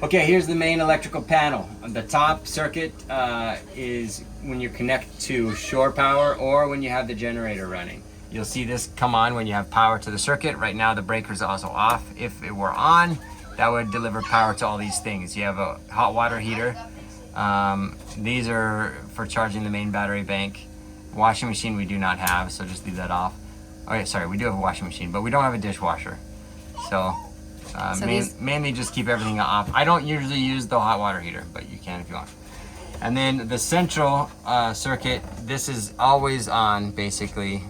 Okay, here's the main electrical panel. The top circuit is when you connect to shore power or when you have the generator running. You'll see this come on when you have power to the circuit. Right now the breaker's also off. If it were on, that would deliver power to all these things. You have a hot water heater. These are for charging the main battery bank. Washing machine we do not have, so just leave that off. Okay, sorry, we do have a washing machine, but we don't have a dishwasher. So, mainly just keep everything off. I don't usually use the hot water heater, but you can if you want. And then the central circuit, this is always on basically.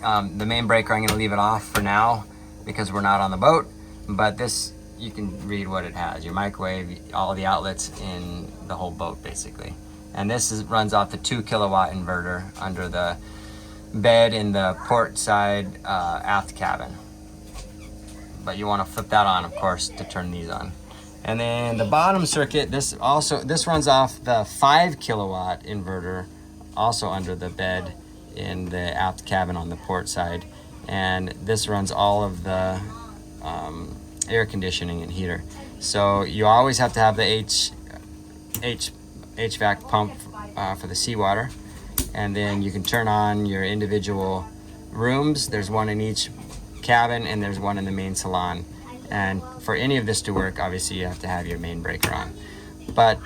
The main breaker, I'm gonna leave it off for now because we're not on the boat, but this, you can read what it has. Your microwave, all the outlets in the whole boat basically. And this runs off the 2 kilowatt inverter under the bed in the port side aft cabin. But you wanna flip that on, of course, to turn these on. And then the bottom circuit, this runs off the 5 kilowatt inverter, also under the bed in the aft cabin on the port side, and this runs all of the air conditioning and heater. So you always have to have the HVAC pump for the seawater, and then you can turn on your individual rooms. There's one in each cabin and there's one in the main salon, and for any of this to work, obviously you have to have your main breaker on. But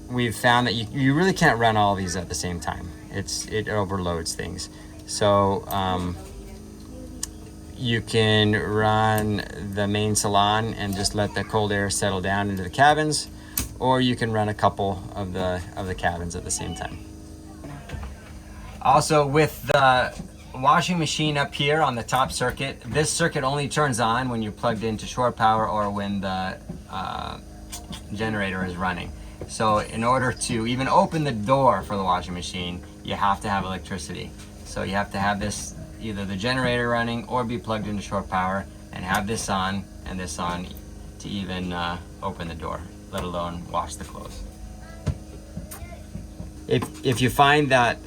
we've found that you really can't run all these at the same time. It overloads things. So you can run the main salon and just let the cold air settle down into the cabins, or you can run a couple of the cabins at the same time. Also, with the washing machine up here on the top circuit, this circuit only turns on when you're plugged into shore power or when the generator is running. So in order to even open the door for the washing machine, you have to have electricity. So you have to have this, either the generator running or be plugged into shore power, and have this on and this on to even open the door, let alone wash the clothes. If you find that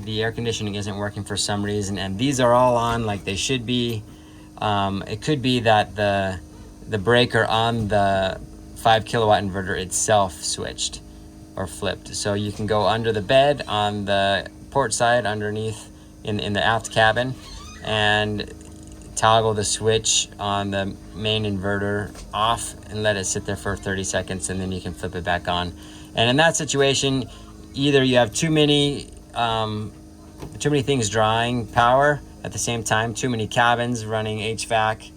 the air conditioning isn't working for some reason, and these are all on like they should be, it could be that the breaker on the 5 kilowatt inverter itself switched or flipped. So you can go under the bed on the port side underneath in the aft cabin and toggle the switch on the main inverter off and let it sit there for 30 seconds, and then you can flip it back on. And in that situation, either you have too many things drawing power at the same time, too many cabins running HVAC,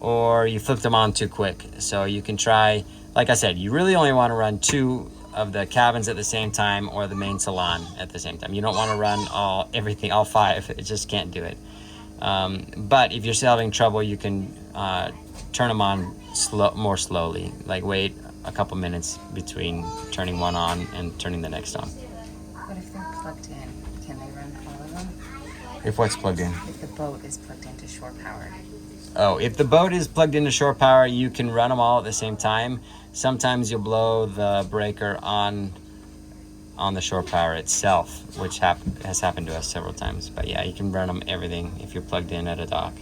or you flipped them on too quick. So you can try, like I said, you really only want to run 2 of the cabins at the same time, or the main salon at the same time. You don't want to run all 5. It just can't do it. But if you're still having trouble, you can turn them on more slowly, like wait a couple minutes between turning one on and turning the next on. What if they're plugged in? Can they run all of them? If what's plugged in? If the boat is plugged into shore power. Oh, if the boat is plugged into shore power, you can run them all at the same time. Sometimes you'll blow the breaker on the shore power itself, which has happened to us several times. But yeah, you can run them everything if you're plugged in at a dock.